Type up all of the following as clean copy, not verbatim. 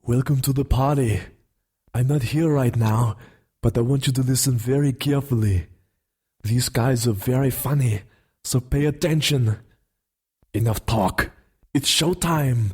Welcome to the party. I'm not here right now, but I want you to listen very carefully. These guys are very funny, so pay attention. Enough talk. It's showtime.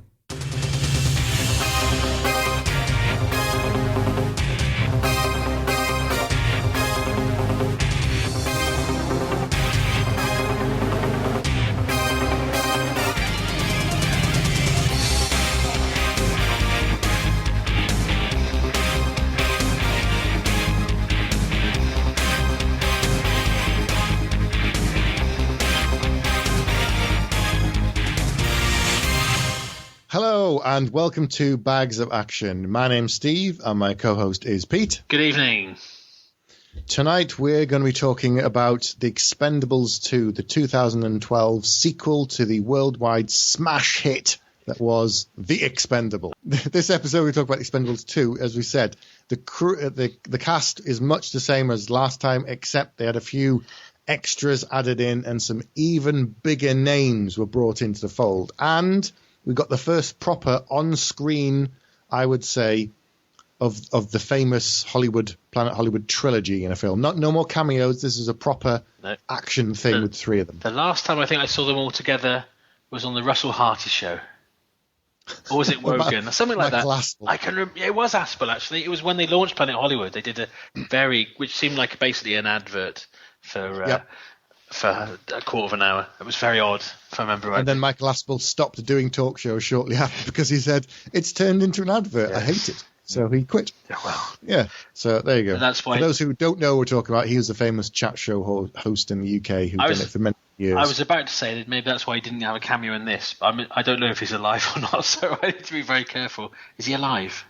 Hello and welcome to Bags of Action. My name's Steve and my co-host is Pete. Good evening. Tonight we're going to be talking about the Expendables 2, the 2012 sequel to the worldwide smash hit that was The Expendables. This episode we talk about Expendables 2, as we said. The cast is much the same as last time, except they had a few extras added in and some even bigger names were brought into the fold. And we got the first proper on-screen, I would say, of the famous Planet Hollywood trilogy in a film. No more cameos. This is a proper action thing with three of them. The last time I think I saw them all together was on the Russell Harty show. Or was it Wogan? Something like that. Aspel. I can remember. It was Aspel, actually. It was when they launched Planet Hollywood. They did which seemed like basically an advert for a quarter of an hour. It was very odd, if I remember right. And then Michael Aspel stopped doing talk shows shortly after because he said, it's turned into an advert. Yes. I hate it. So he quit. Yeah, so there you go. And that's why, for those who don't know what we're talking about, he was a famous chat show host in the UK who'd done it for many years. I was about to say that maybe that's why he didn't have a cameo in this. But I don't know if he's alive or not, so I need to be very careful. Is he alive?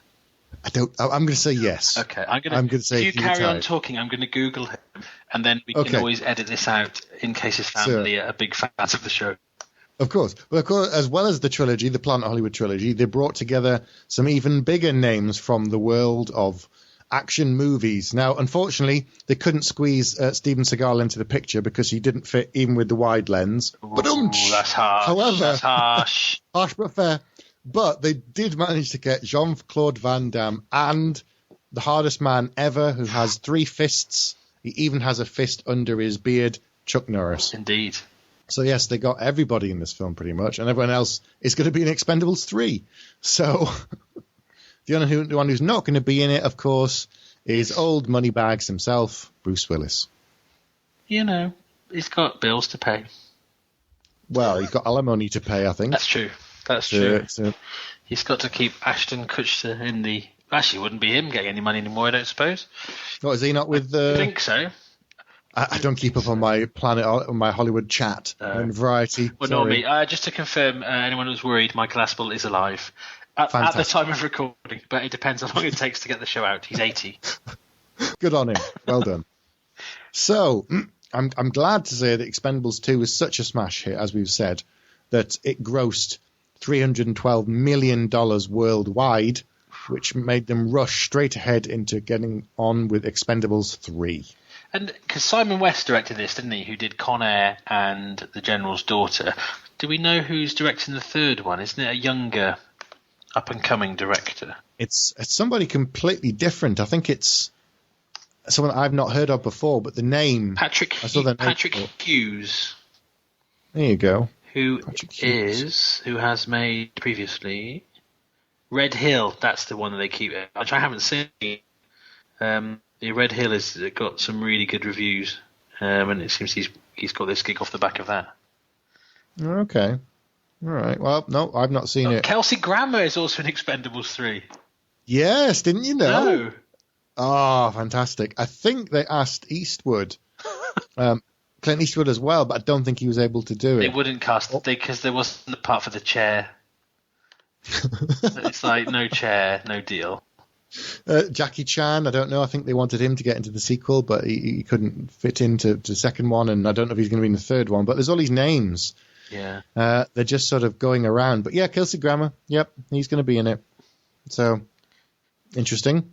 I'm going to say yes. Okay, I'm going to say if you carry on talking, I'm going to Google him, and then we can always edit this out in case his family are big fans of the show. Of course. Well, of course, as well as the trilogy, the Planet Hollywood trilogy, they brought together some even bigger names from the world of action movies. Now, unfortunately, they couldn't squeeze Steven Seagal into the picture because he didn't fit even with the wide lens. That's harsh. However, that's harsh. Harsh but fair. But they did manage to get Jean-Claude Van Damme and the hardest man ever, who has 3 fists. He even has a fist under his beard, Chuck Norris. Indeed. So, yes, they got everybody in this film pretty much, and everyone else is going to be in Expendables 3. So the only one who's not going to be in it, of course, is old moneybags himself, Bruce Willis. You know, he's got bills to pay. Well, he's got alimony to pay, I think. That's true. That's true. He's got to keep Ashton Kutcher in the... Actually, it wouldn't be him getting any money anymore, I don't suppose. What, is he not with... I think so. I don't keep up on my Hollywood chat and Variety. Well, nor me. Just to confirm, anyone who's worried, Michael Aspel is alive. At the time of recording, but it depends how long it takes to get the show out. He's 80. Good on him. Well done. So, I'm glad to say that Expendables 2 is such a smash hit, as we've said, that it grossed $312 million worldwide, which made them rush straight ahead into getting on with Expendables 3. And because Simon West directed this, didn't he, who did Con Air and The General's Daughter. Do we know who's directing the third one? Isn't it a younger, up-and-coming director? It's somebody completely different. I think it's someone I've not heard of before, but the name... Patrick Hughes. There you go. Who has made previously Red Hill. That's the one that they keep, which I haven't seen. The Red Hill has got some really good reviews, and it seems he's got this gig off the back of that. Okay. All right. Well, no, I've not seen it. Kelsey Grammer is also in Expendables 3. Yes, didn't you know? No. Oh, fantastic. I think they asked Eastwood. Clint Eastwood as well, but I don't think he was able to do it. They wouldn't cast because there wasn't the part for the chair. It's like no chair, no deal. Jackie Chan, I don't know. I think they wanted him to get into the sequel, but he couldn't fit into the second one, and I don't know if he's going to be in the third one. But there's all these names. Yeah. They're just sort of going around. But yeah, Kelsey Grammer, yep, he's going to be in it. So, interesting.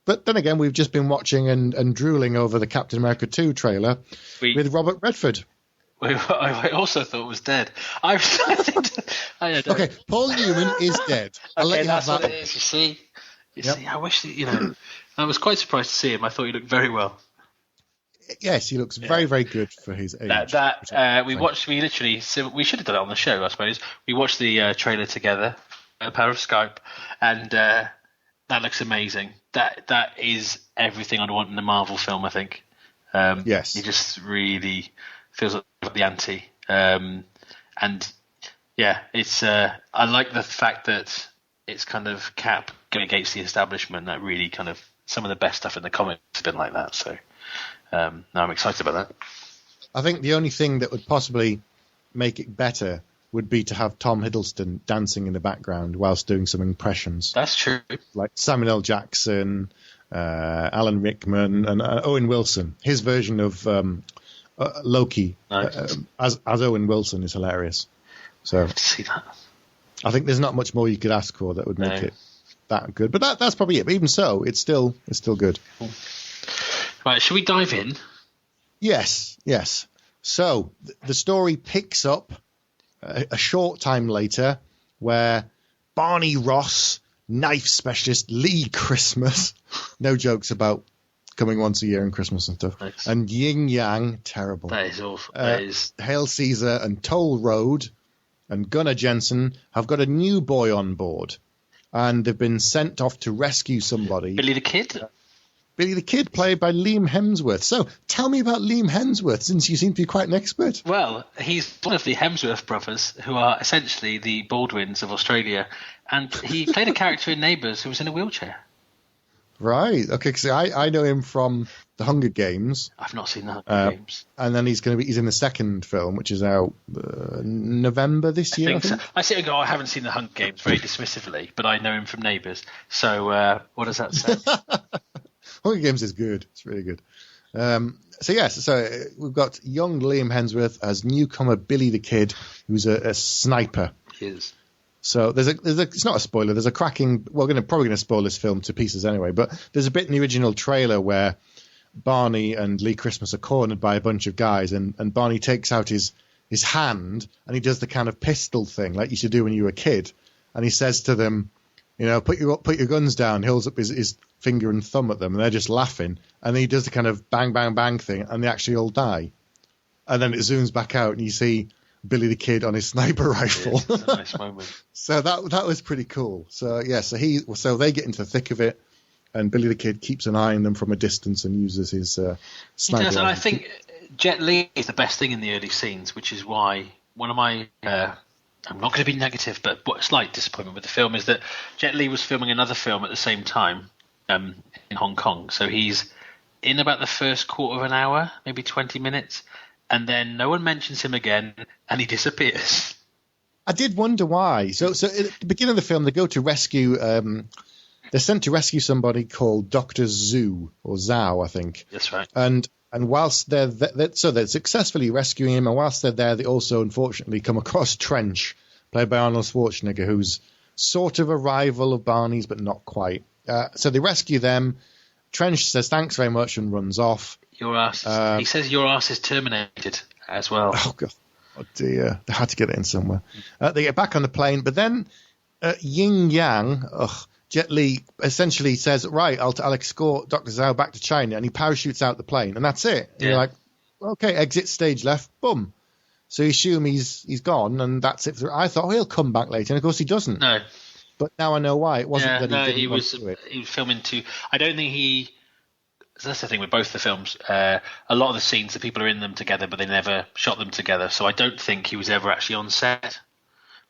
But then again, we've just been watching and drooling over the Captain America 2 trailer with Robert Redford. I also thought was dead. I don't know. Okay, Paul Newman is dead. I'll let you have that's that. what it is. You see. I wish I was quite surprised to see him. I thought he looked very well. Yes, he looks very, very good for his age. We should have done it on the show, I suppose. We watched the trailer together, a pair of Skype, and that looks amazing. That is everything I'd want in a Marvel film, I think. Yes, he just really feels like the ante, and yeah, it's. I like the fact that it's kind of Cap going against the establishment. That really kind of some of the best stuff in the comics has been like that. So. Now I'm excited about that. I think the only thing that would possibly make it better would be to have Tom Hiddleston dancing in the background whilst doing some impressions. That's true. Like Samuel L. Jackson, Alan Rickman, and Owen Wilson. His version of Loki Nice. as Owen Wilson is hilarious. So I'd see that. I think there's not much more you could ask for that would make it that good. But that's probably it. But even so, it's still good. Cool. Right, should we dive in? Yes. So the story picks up a short time later where Barney Ross, knife specialist, Lee Christmas, no jokes about coming once a year and Christmas and stuff, Nice. and Yin Yang, terrible. That is awful. Hail Caesar and Toll Road and Gunnar Jensen have got a new boy on board, and they've been sent off to rescue somebody. Billy the Kid? Billy the Kid, played by Liam Hemsworth. So tell me about Liam Hemsworth, since you seem to be quite an expert. Well, he's one of the Hemsworth brothers, who are essentially the Baldwins of Australia, and he played a character in Neighbours who was in a wheelchair. Right. Okay. Because I know him from The Hunger Games. I've not seen The Hunger Games. And then he's in the second film, which is out November this year. I think. So. I haven't seen The Hunger Games very dismissively, but I know him from Neighbours. So what does that say? Hunger Games is good. It's really good. So we've got young Liam Hemsworth as newcomer Billy the Kid, who's a sniper. He is. So it's not a spoiler. There's a cracking. We're probably going to spoil this film to pieces anyway. But there's a bit in the original trailer where Barney and Lee Christmas are cornered by a bunch of guys, and Barney takes out his hand and he does the kind of pistol thing like you used to do when you were a kid, and he says to them, put your guns down. He holds up his finger and thumb at them, and they're just laughing. And then he does the kind of bang bang bang thing, and they actually all die. And then it zooms back out, and you see Billy the Kid on his sniper rifle. It's a nice moment. So that was pretty cool. So yeah, so they get into the thick of it, and Billy the Kid keeps an eye on them from a distance and uses his sniper rifle. And I think Jet Li is the best thing in the early scenes, which is why one of my I'm not going to be negative, but a slight disappointment with the film is that Jet Li was filming another film at the same time in Hong Kong. So he's in about the first quarter of an hour, maybe 20 minutes, and then no one mentions him again, and he disappears. I did wonder why. So at the beginning of the film, they go to rescue. They're sent to rescue somebody called Dr. Zhu, or Zhao, I think. That's right. And whilst they're successfully rescuing him, and whilst they're there, they also unfortunately come across Trench, played by Arnold Schwarzenegger, who's sort of a rival of Barney's, but not quite. So they rescue them. Trench says thanks very much and runs off. Your ass. He says your ass is terminated as well. Oh God. Oh dear. They had to get it in somewhere. They get back on the plane, but then Yin Yang, Jet Li, essentially says, right, I'll escort Dr. Zhao back to China, and he parachutes out the plane, and that's it. And you're like, okay, exit stage left, boom. So you assume he's gone, and that's it. I thought, he'll come back later, and of course he doesn't. No. But now I know why. It wasn't that he was filming too. I don't think he. So that's the thing with both the films. A lot of the scenes, the people are in them together, but they never shot them together. So I don't think he was ever actually on set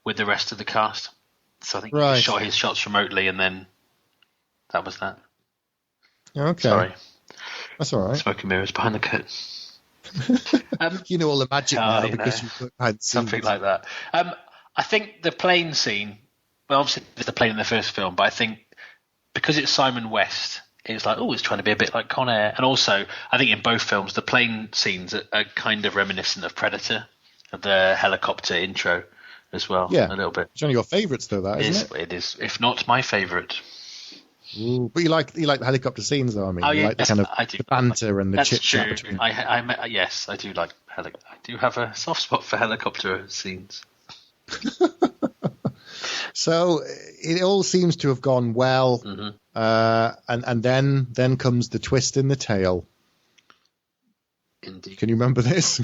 with the rest of the cast. So I think he shot his shots remotely, and then that was that. Okay. Sorry. That's all right. Smoke and mirrors behind the curtain. You know all the magic now because you had something like that. I think the plane scene. Well, obviously there's the plane in the first film, but I think because it's Simon West, it's like, it's trying to be a bit like Con Air. And also, I think in both films, the plane scenes are kind of reminiscent of Predator, of the helicopter intro as well. Yeah, a little bit. It's one of your favourites, though, isn't it? It is, if not my favourite. Ooh, but you like the helicopter scenes, though. I mean, you like the kind of the banter and the chit chat between. Yes, I do like I do have a soft spot for helicopter scenes. So it all seems to have gone well, and then comes the twist in the tale. Indeed. Can you remember this?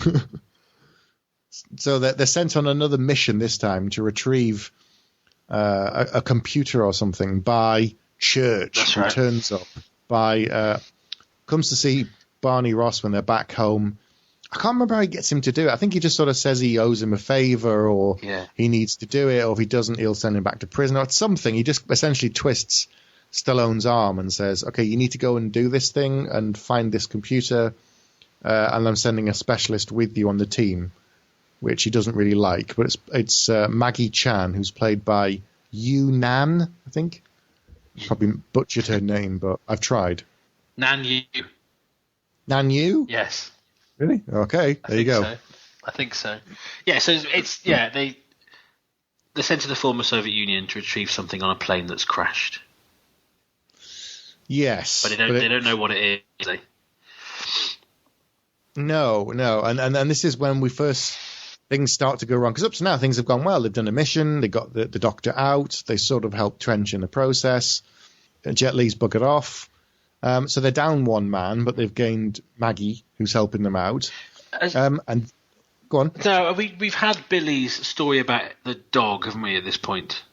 So they're sent on another mission this time to retrieve a computer or something by Church. That's who right. turns up comes to see Barney Ross when they're back home. I can't remember how he gets him to do it. I think he just sort of says he owes him a favor, or he needs to do it, or if he doesn't, he'll send him back to prison, or something. He just essentially twists Stallone's arm and says, okay, you need to go and do this thing and find this computer, and I'm sending a specialist with you on the team, which he doesn't really like. But it's Maggie Chan, who's played by Yu Nan, I think. Probably butchered her name, but I've tried. Nan Yu. Nan Yu? Yes. Really? Okay, there you go. So. I think so. Yeah, so they're sent to the former Soviet Union to retrieve something on a plane that's crashed. Yes. But they don't know what it is, do they? No. And this is when things start to go wrong. Because up to now, things have gone well. They've done a mission. They got the doctor out. They sort of helped Trench in the process. Jet Li's buggered off. So they're down one man, but they've gained Maggie, who's helping them out. And go on. No, we've had Billy's story about the dog, haven't we, at this point?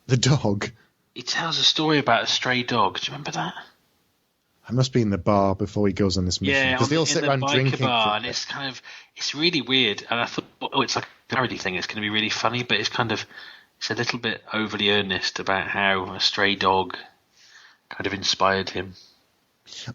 The dog? He tells a story about a stray dog. Do you remember that? I must be in the bar before he goes on this mission. Yeah, because they all sit around drinking. Bar, and it's really weird. And I thought, it's like a parody thing. It's going to be really funny, but it's a little bit overly earnest about how a stray dog kind of inspired him.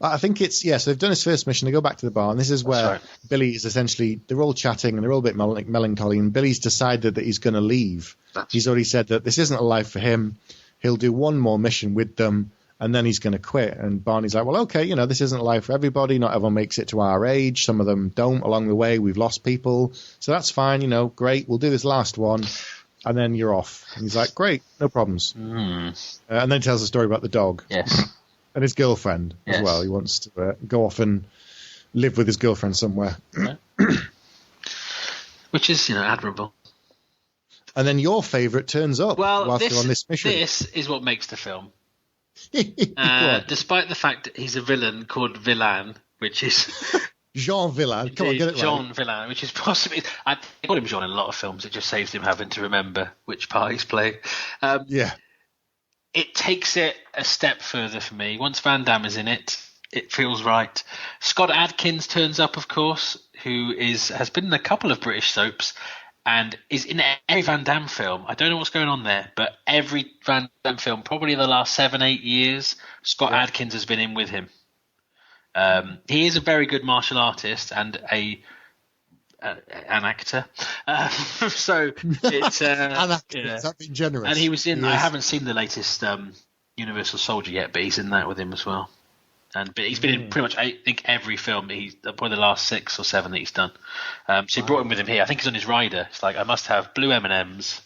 I think so they've done his first mission. They go back to the bar, and this is where Billy is essentially, they're all chatting and they're all a bit melancholy, and Billy's decided that he's going to leave. He's already said that this isn't a life for him. He'll do one more mission with them, and then he's going to quit. And Barney's like, well, okay, this isn't a life for everybody. Not everyone makes it to our age. Some of them don't along the way. We've lost people. So that's fine, great. We'll do this last one, and then you're off. And he's like, great, no problems. And then he tells a story about the dog. Yes. And his girlfriend as well. He wants to go off and live with his girlfriend somewhere. Which is, admirable. And then your favourite turns up whilst they're on this mission. This is what makes the film. Despite the fact that he's a villain called Villain, which is... Jean Villain. Come on, get it right. Jean Villain, which is possibly... I call him Jean in a lot of films. It just saves him having to remember which part he's playing. It takes it a step further for me. Once Van Damme is in it, it feels right. Scott Adkins turns up, of course, who has been in a couple of British soaps and is in every Van Damme film. I don't know what's going on there, but every Van Damme film, probably in the last 7-8 years, Scott Adkins has been in with him. He is a very good martial artist and an actor. So it's an actor. Is that being generous? And he was in. I haven't seen the latest Universal Soldier yet, but he's in that with him as well. But he's been in pretty much, I think, every film. He's probably the last 6 or 7 that he's done. So he brought him with him here. I think he's on his rider. It's like, I must have blue M&Ms,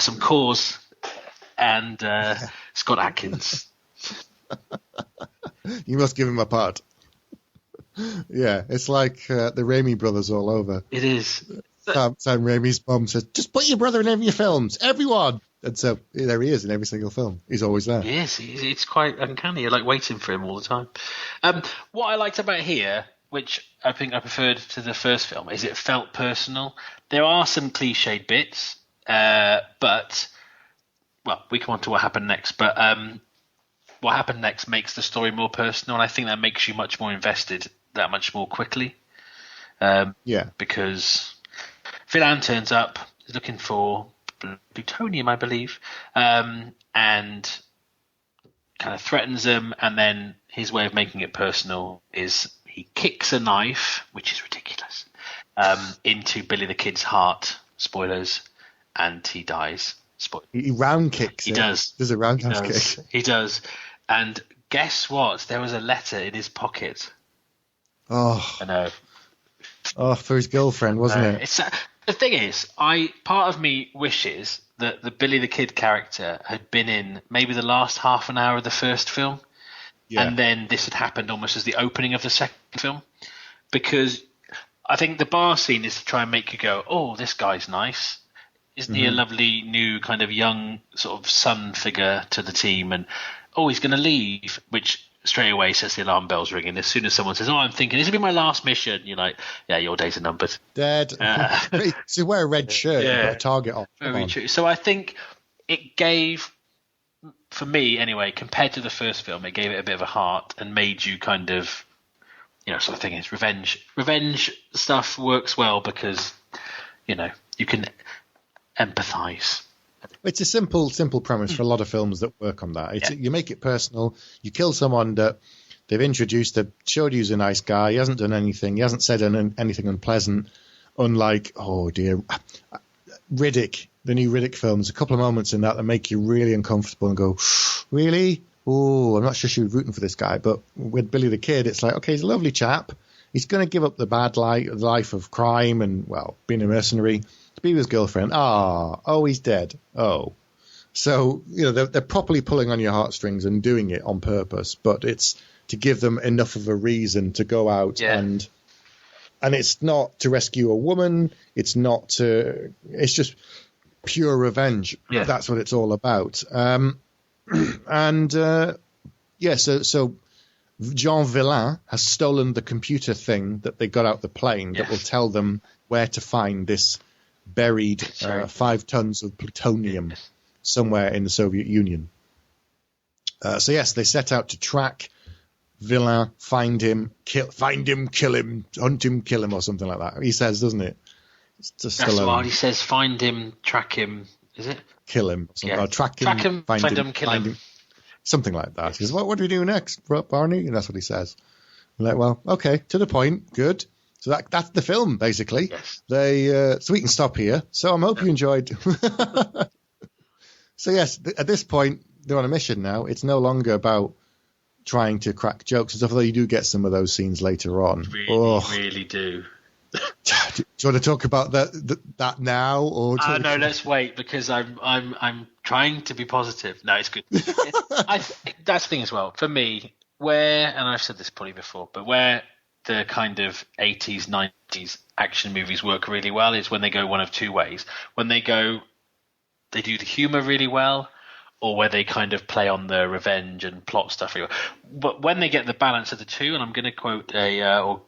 some Coors, and Scott Adkins. You must give him a part. Yeah, it's like the Raimi brothers all over. It is. Sam Raimi's mum says, just put your brother in every films, everyone. And so there he is in every single film. He's always there. Yes, it's quite uncanny. You're like waiting for him all the time. What I liked about here, which I think I preferred to the first film, is it felt personal. There are some cliched bits, but, well, we come on to what happened next. But what happened next makes the story more personal, and I think that makes you much more invested that much more quickly. Because Villain turns up, he's looking for plutonium, I believe, and kind of threatens them, and then his way of making it personal is he kicks a knife, which is ridiculous, into Billy the Kid's heart, spoilers, and he dies. He round kicks. He does. There's a roundhouse kick. He does. And guess what? There was a letter in his pocket. Oh. I know. Oh, for his girlfriend, wasn't it? It's the thing is, part of me wishes that the Billy the Kid character had been in maybe the last half an hour of the first film, and then this had happened almost as the opening of the second film, because I think the bar scene is to try and make you go, oh, this guy's nice. Isn't he a lovely new kind of young sort of son figure to the team? And, oh, he's going to leave, which straight away sets the alarm bells ringing. As soon as someone says, oh, I'm thinking, this will be my last mission, you're like, yeah, your days are numbered. Dead. So wear a red shirt and put a target on. Very true. So I think it gave, for me anyway, compared to the first film, it gave it a bit of a heart and made you kind of, sort of thing is revenge stuff works well because, you can empathise. It's a simple premise for a lot of films that work on that. You make it personal. You kill someone that they've introduced, they've showed you he's a nice guy. He hasn't done anything. He hasn't said anything unpleasant. Unlike, oh dear, Riddick, the new Riddick film. There's a couple of moments in that make you really uncomfortable and go, really? Oh, I'm not sure she was rooting for this guy. But with Billy the Kid, it's like, okay, he's a lovely chap. He's going to give up the bad life of crime and, well, being a mercenary to be with his girlfriend. Oh, he's dead. Oh. So, they're properly pulling on your heartstrings and doing it on purpose, but it's to give them enough of a reason to go out and it's not to rescue a woman. It's it's just pure revenge. Yeah. That's what it's all about. So Jean Villain has stolen the computer thing that they got out the plane that will tell them where to find this buried 5 tons of plutonium somewhere in the Soviet Union. They set out to track Villain, find him, kill him, hunt him, kill him, or something like that. He says, doesn't it? That's what he says. Find him, track him. Is it? Kill him. Or track him, find him, kill him. Something like that. He says, what do we do next, Barney? And that's what he says. I'm like, well, okay, to the point. Good. So that's the film, basically. Yes. So we can stop here. So I hope you enjoyed. So yes, at this point, they're on a mission now. It's no longer about trying to crack jokes and stuff, although you do get some of those scenes later on. Really do. Do you want to talk about that now, or no? Let's wait because I'm trying to be positive. No, it's good. That's the thing as well for me. And I've said this probably before, but where the kind of 80s, 90s action movies work really well is when they go one of two ways. When they do the humor really well, or where they kind of play on the revenge and plot stuff. But when they get the balance of the two, and I'm going to quote a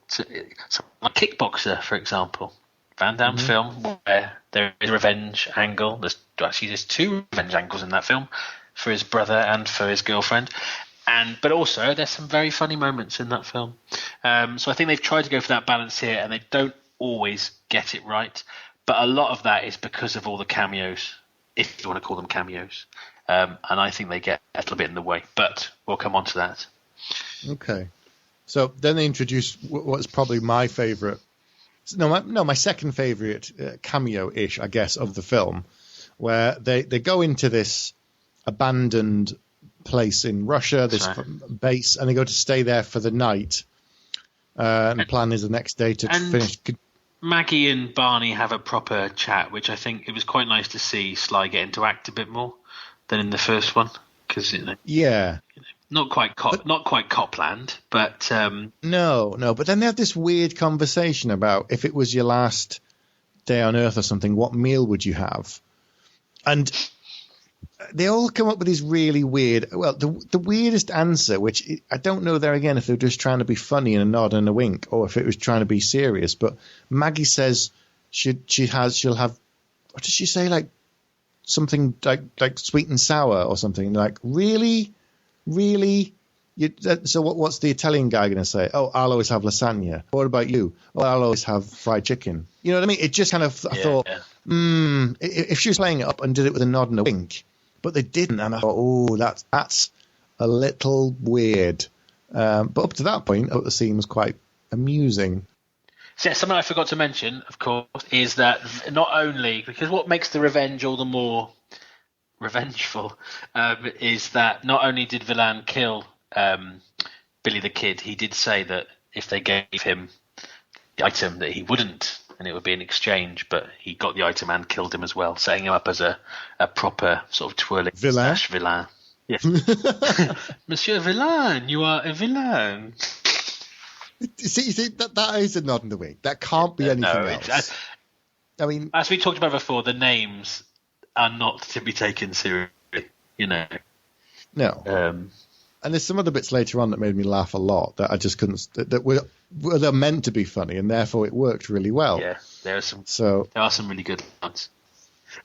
Kickboxer, for example, Van Damme's film, where there is a revenge angle. There's 2 revenge angles in that film for his brother and for his girlfriend. But also, there's some very funny moments in that film. So I think they've tried to go for that balance here, and they don't always get it right. But a lot of that is because of all the cameos, if you want to call them cameos. And I think they get a little bit in the way, but we'll come on to that. Okay. So then they introduce what's probably my favourite, my second favourite cameo-ish, I guess, of the film, where they go into this abandoned place in Russia, this base, and they go to stay there for the night. And the plan is the next day to finish. Maggie and Barney have a proper chat, which I think it was quite nice to see Sly get into act a bit more than in the first one, because not quite Copland, but no. But then they have this weird conversation about if it was your last day on Earth or something, what meal would you have? And they all come up with these really weird. Well, the weirdest answer, which I don't know there again if they're just trying to be funny and a nod and a wink, or if it was trying to be serious. But Maggie says she'll have. What does she say? Like something like sweet and sour or something. Like really. So what's the Italian guy going to say? Oh, I'll always have lasagna. What about you? Oh, I'll always have fried chicken. You know what I mean? It just kind of, I thought, if she was playing it up and did it with a nod and a wink, but they didn't, and I thought, oh, that's a little weird. But up to that point, the scene was quite amusing. So yeah, something I forgot to mention, of course, is that not only, because what makes the revenge all the more revengeful is that not only did Villain kill Billy the Kid, he did say that if they gave him the item that he wouldn't, and it would be an exchange, but he got the item and killed him as well, setting him up as a proper sort of twirling villain. Yes. Monsieur Villain, you are a villain. You see, that is a nod and a wink. That can't be anything else. I mean, as we talked about before, the names are not to be taken seriously. No. And there's some other bits later on that made me laugh a lot that I just couldn't. That were they're meant to be funny, and therefore it worked really well. Yeah, there are some really good ones.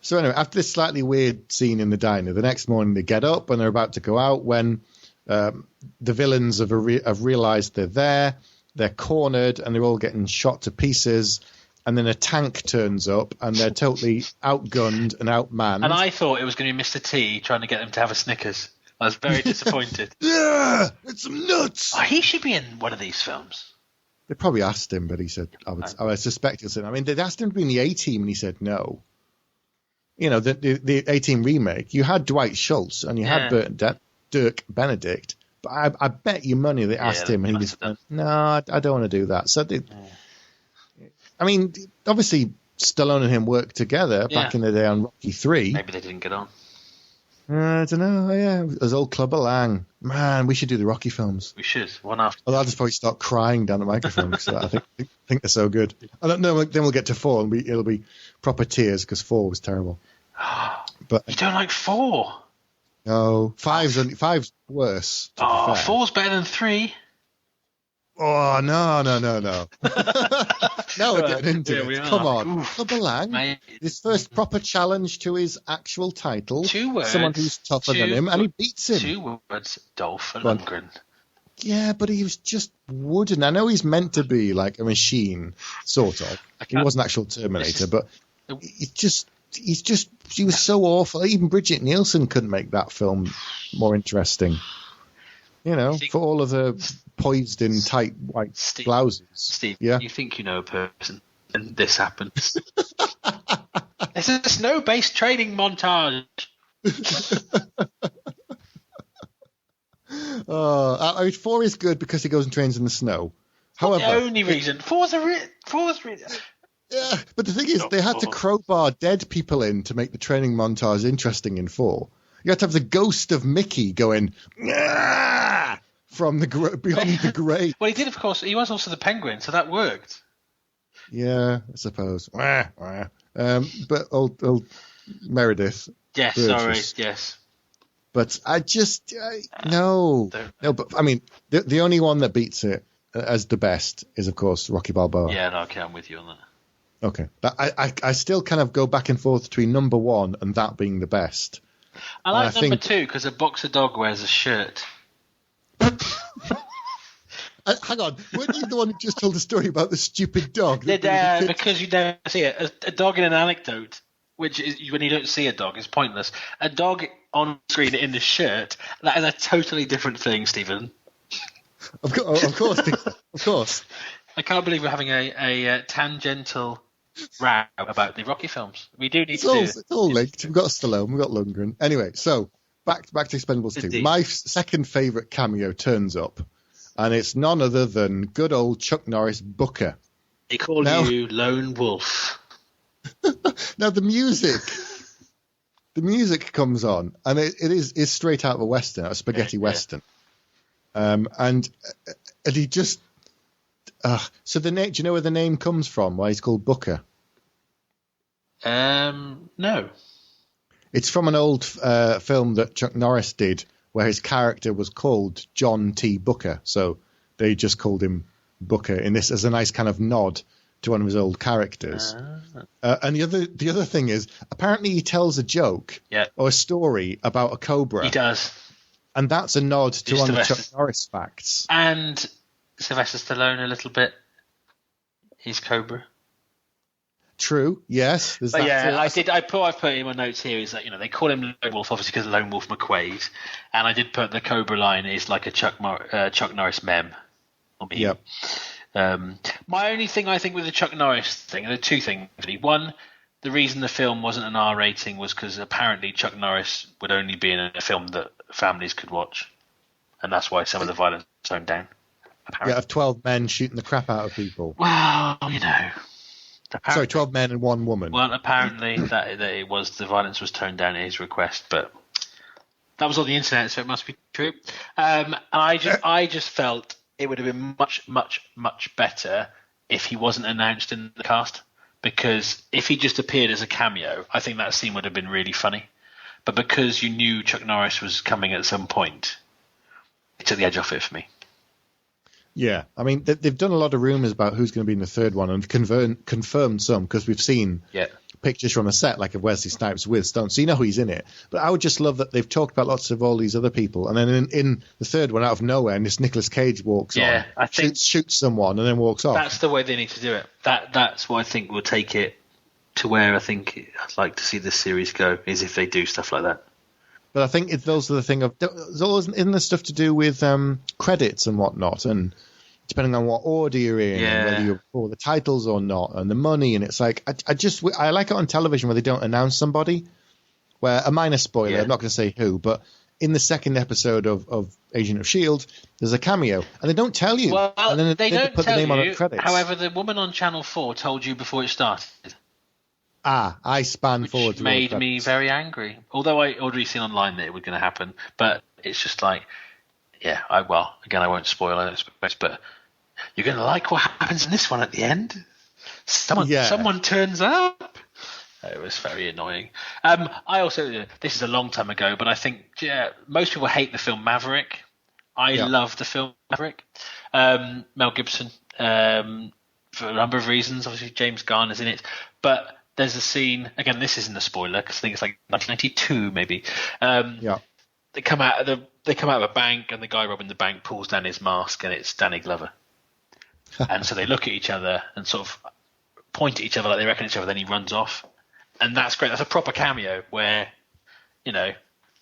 So anyway, after this slightly weird scene in the diner, the next morning they get up and they're about to go out when the villains have realised they're there. They're cornered and they're all getting shot to pieces. And then a tank turns up and they're totally outgunned and outmanned. And I thought it was going to be Mr. T trying to get them to have a Snickers. I was very disappointed. Yeah, it's some nuts. Oh, he should be in one of these films. They probably asked him, but he said, I suspect he'll say, I mean, they'd asked him to be in the A-Team and he said no. You know, the A-Team remake, you had Dwight Schultz and you had Dirk Benedict, but I bet you money they asked him and he just went, no, I don't want to do that. So I mean, obviously Stallone and him worked together back in the day on Rocky 3. Maybe they didn't get on. I don't know. Yeah, it was old Clubber Lang. Man, we should do the Rocky films. We should, one after. Although I'll just probably start crying down the microphone because I think they're so good. I don't know. Then we'll get to 4 and it'll be proper tears because 4 was terrible. But you don't like 4? No, 5's worse. Oh, 4's better than 3. Oh, no. Now we're getting into it. Come on. Clubber Lang, Mate. his first proper challenge to his actual title. 2 words. Someone who's tougher than him, and he beats him. 2 words, Dolph Lundgren. Yeah, but he was just wooden. I know he's meant to be like a machine, sort of. He wasn't an actual Terminator, but he was so awful. Even Bridget Nielsen couldn't make that film more interesting. You know, for all of the poised in tight white blouses. Steve, yeah? You think you know a person, and this happens. It's a snow-based training montage. I mean, 4 is good because he goes and trains in the snow. However, the only reason. 4's reason. Yeah, but the thing is, they had to crowbar dead people in to make the training montage interesting in 4. You had to have the ghost of Mickey going from beyond the grave. Well, he did, of course. He was also the Penguin, so that worked. Yeah, I suppose. But old Meredith. Yes, Burgess. sorry, yes. But no. But I mean, the only one that beats it as the best is, of course, Rocky Balboa. Yeah, no, okay, I'm with you on that. Okay, I still kind of go back and forth between number 1 and that being the best. I like number 2 because a boxer dog wears a shirt. Hang on, weren't you the one who just told a story about the stupid dog? Because you don't see it. A dog in an anecdote, which is when you don't see a dog, is pointless. A dog on screen in a shirt, that is a totally different thing, Stephen. Of course. I can't believe we're having a tangential row about the Rocky films. We do need to do it. It's all linked. We've got Stallone, we've got Lundgren. Anyway, so back to Expendables 2. Indeed. My second favourite cameo turns up, and it's none other than good old Chuck Norris Booker. They call you Lone Wolf. Now the music comes on, and it is straight out of a western, a spaghetti western. And he just so the name. Do you know where the name comes from? Why he's called Booker? No. It's from an old film that Chuck Norris did, where his character was called John T. Booker. So they just called him Booker in this as a nice kind of nod to one of his old characters. And the other thing is, apparently he tells a joke or a story about a cobra. He does. And that's a nod to one of the Chuck Norris facts. And Sylvester Stallone a little bit. He's Cobra. True. Yes. But yeah, I've put in my notes here is that they call him Lone Wolf obviously because Lone Wolf McQuaid, and I did put the Cobra line is like a Chuck Norris meme. Yep. My only thing I think with the Chuck Norris thing, there are two things really. One, the reason the film wasn't an R rating was because apparently Chuck Norris would only be in a film that families could watch, and that's why some of the violence was toned down. Apparently. Yeah, of 12 men shooting the crap out of people. Well, 12 men and 1 woman. Well, apparently that it was the violence was toned down at his request, but that was on the internet, so it must be true. And I just felt it would have been much, much, much better if he wasn't announced in the cast. Because if he just appeared as a cameo, I think that scene would have been really funny. But because you knew Chuck Norris was coming at some point, it took the edge off it for me. Yeah, I mean, they've done a lot of rumours about who's going to be in the third one and confirmed some because we've seen pictures from a set like of Wesley Snipes with Stone, so you know who he's in it. But I would just love that they've talked about lots of all these other people, and then in the third one, out of nowhere, and this Nicolas Cage walks on, I think shoots someone, and then walks off. That's the way they need to do it. That's what I think will take it to where I think I'd like to see this series go, is if they do stuff like that. But I think it's also the thing of isn't there stuff to do with credits and whatnot, and depending on what order you're in, and whether you're for the titles or not, and the money, and it's like I like it on television where they don't announce somebody. Where a minor spoiler, I'm not going to say who, but in the second episode of Agent of S.H.I.E.L.D., there's a cameo, and they don't tell you. Well, and then they don't put tell the name you. On the credits. However, the woman on Channel 4 told you before it started. I span forward. Which made me very angry. Although I already seen online that it was going to happen, but it's just like, I won't spoil it, but you're going to like what happens in this one at the end. Someone turns up. It was very annoying. I also, this is a long time ago, but I think most people hate the film Maverick. I love the film Maverick. Mel Gibson, for a number of reasons. Obviously, James Garner's in it, but there's a scene. Again, this isn't a spoiler because I think it's like 1992, maybe. They come out of a bank, and the guy robbing the bank pulls down his mask, and it's Danny Glover. And so they look at each other and sort of point at each other like they reckon each other. Then he runs off, and that's great. That's a proper cameo where,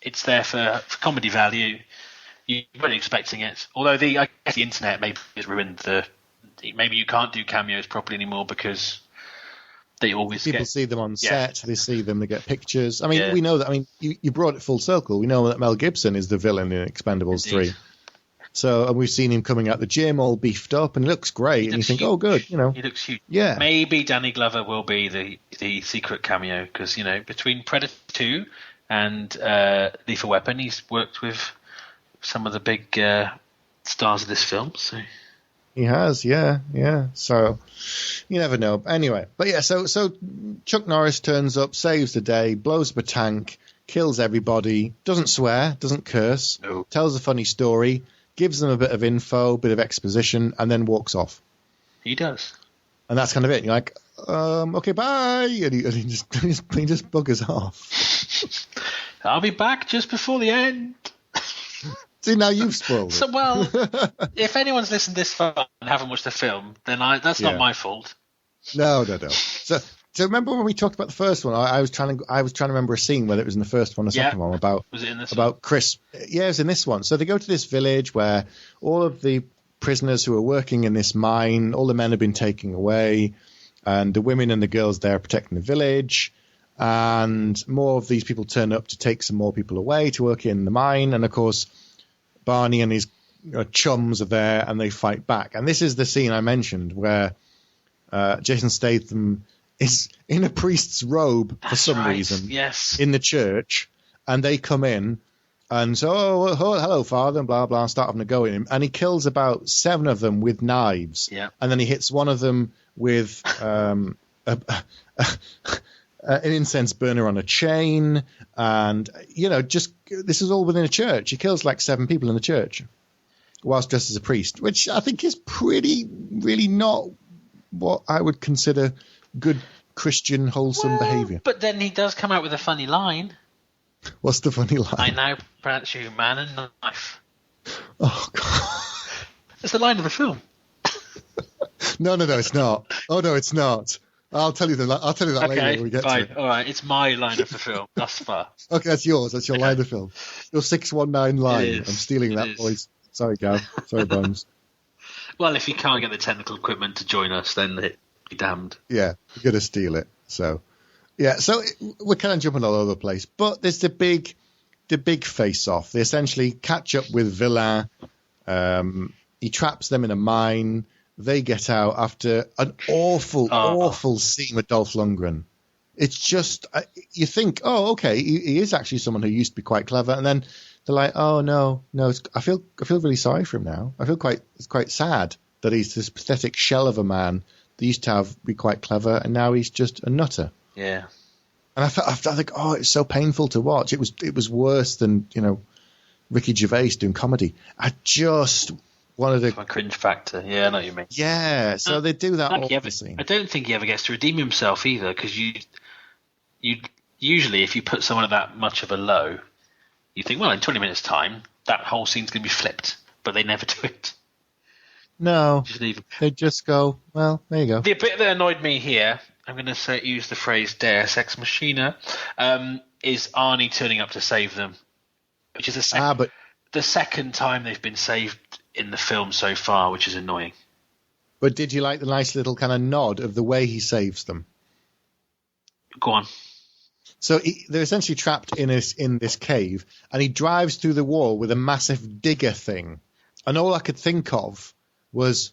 it's there for comedy value. You weren't expecting it. Although I guess the internet maybe has ruined maybe you can't do cameos properly anymore because they always people see them on set. They see them. They get pictures. I mean, we know that. I mean, you brought it full circle. We know that Mel Gibson is the villain in Expendables 3. So, and we've seen him coming out the gym all beefed up, and he looks great. And you think, oh, good, He looks huge. Yeah. Maybe Danny Glover will be the secret cameo because, between Predator 2 and Lethal Weapon, he's worked with some of the big stars of this film. So he has, yeah. So you never know. Anyway, but so Chuck Norris turns up, saves the day, blows up a tank, kills everybody, doesn't swear, doesn't curse, tells a funny story, gives them a bit of info, bit of exposition, and then walks off. He does. And that's kind of it. You're like, okay, bye. And he just buggers off. I'll be back just before the end. See, now you've spoiled it. So, well, if anyone's listened this far and haven't watched the film, then that's not my fault. No. So remember when we talked about the first one? I was trying to remember a scene, whether it was in the first one or second one, was it in this about one? Chris. Yeah, it was in this one. So they go to this village where all of the prisoners who are working in this mine, all the men have been taken away, and the women and the girls there are protecting the village. And more of these people turn up to take some more people away to work in the mine. And of course, Barney and his chums are there, and they fight back. And this is the scene I mentioned where Jason Statham is in a priest's robe for some reason in the church, and they come in and so, hello, Father, and blah, blah, start having a go at him. And he kills about 7 of them with knives. Yeah. And then he hits one of them with an incense burner on a chain. And, this is all within a church. He kills like 7 people in the church whilst dressed as a priest, which I think is really not what I would consider good Christian wholesome behaviour. But then he does come out with a funny line. What's the funny line? I now pronounce you man and knife. Oh, God. It's the line of the film. No, it's not. Oh, no, it's not. I'll tell you that later when we get to it. All right, it's my line of the film thus far. Okay, that's yours. That's your line of the film. Your 619 line. I'm stealing that voice. Sorry, Gav. Sorry, Bones. Well, if you can't get the technical equipment to join us, then be damned. Yeah, you're going to steal it. So, we're kind of jumping all over the place. But there's the big face-off. They essentially catch up with Villain. He traps them in a mine. They get out after an awful scene with Dolph Lundgren. It's just, you think, oh, okay, he is actually someone who used to be quite clever. And then they're like, oh no, I feel really sorry for him now. I feel quite sad that he's this pathetic shell of a man that used to be quite clever, and now he's just a nutter. Yeah. And I felt like, oh, it's so painful to watch. It was worse than, Ricky Gervais doing comedy. I just wanted to... My cringe factor. Yeah, I know what you mean. Yeah, so they do that all the scene. I don't think he ever gets to redeem himself either, because you usually, if you put someone at that much of a low, you think, well, in 20 minutes' time, that whole scene's going to be flipped. But they never do it. No, they just go, well, there you go. The bit that annoyed me here, I'm going to use the phrase Deus Ex Machina, is Arnie turning up to save them, which is the second time they've been saved in the film so far, which is annoying. But did you like the nice little kind of nod of the way he saves them? Go on. So they're essentially trapped in this cave, and he drives through the wall with a massive digger thing. And all I could think of was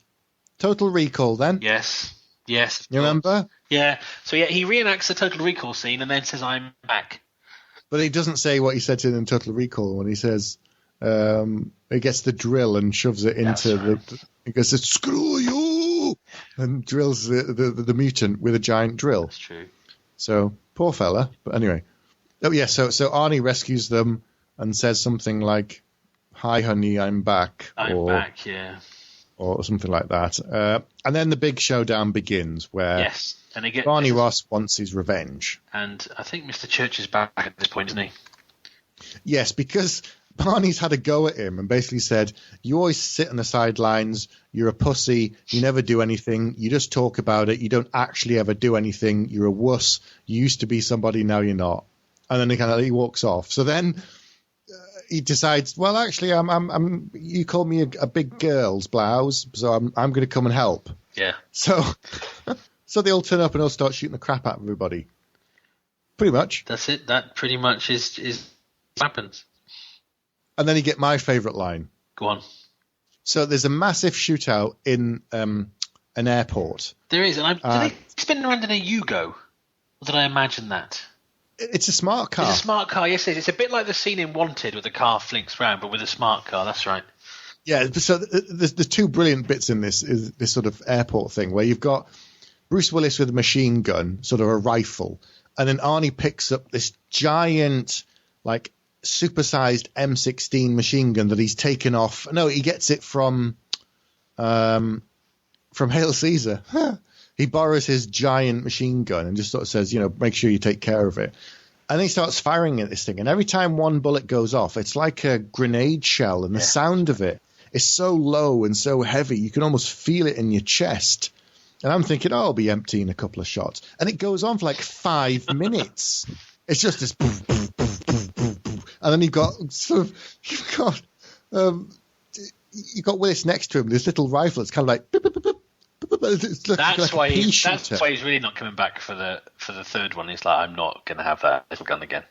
Total Recall then. Yes. You remember? Yeah. So he reenacts the Total Recall scene and then says, I'm back. But he doesn't say what he said in Total Recall when he says he gets the drill and shoves it into he goes, screw you! And drills the mutant with a giant drill. That's true. So, poor fella. But anyway. Oh, yeah, so Arnie rescues them and says something like, hi, honey, I'm back. I'm back, yeah. Or something like that. And then the big showdown begins where Barney Ross wants his revenge. And I think Mr. Church is back at this point, isn't he? Yes, because Barney's had a go at him and basically said, you always sit on the sidelines, you're a pussy, you never do anything, you just talk about it, you don't actually ever do anything, you're a wuss, you used to be somebody, now you're not. And then he walks off. So then he decides, well, actually, I'm you call me a big girl's blouse, so I'm going to come and help. Yeah. So they all turn up and all start shooting the crap out of everybody. Pretty much. That's it. That pretty much is happens. And then you get my favourite line. Go on. So there's a massive shootout in an airport. There is. And did they spin around in a Yugo? Or did I imagine that? It's a smart car. It's a smart car, yes it is. It's a bit like the scene in Wanted where the car flinks round, but with a smart car, that's right. Yeah, so there's two brilliant bits in this sort of airport thing where you've got Bruce Willis with a machine gun, sort of a rifle, and then Arnie picks up this giant, like, supersized M16 machine gun that he's taken off. No, he gets it from Hail Caesar. He borrows his giant machine gun and just sort of says, make sure you take care of it. And then he starts firing at this thing. And every time one bullet goes off, it's like a grenade shell. And the sound of it is so low and so heavy, you can almost feel it in your chest. And I'm thinking, I'll be emptying a couple of shots. And it goes on for like 5 minutes. It's just this boom, boom, boom, boom, boom, boom. And then you've got Willis next to him, this little rifle. It's kind of like boop, boop, boop, boop. That's why he's really not coming back for the third one. He's like, I'm not going to have that little gun again.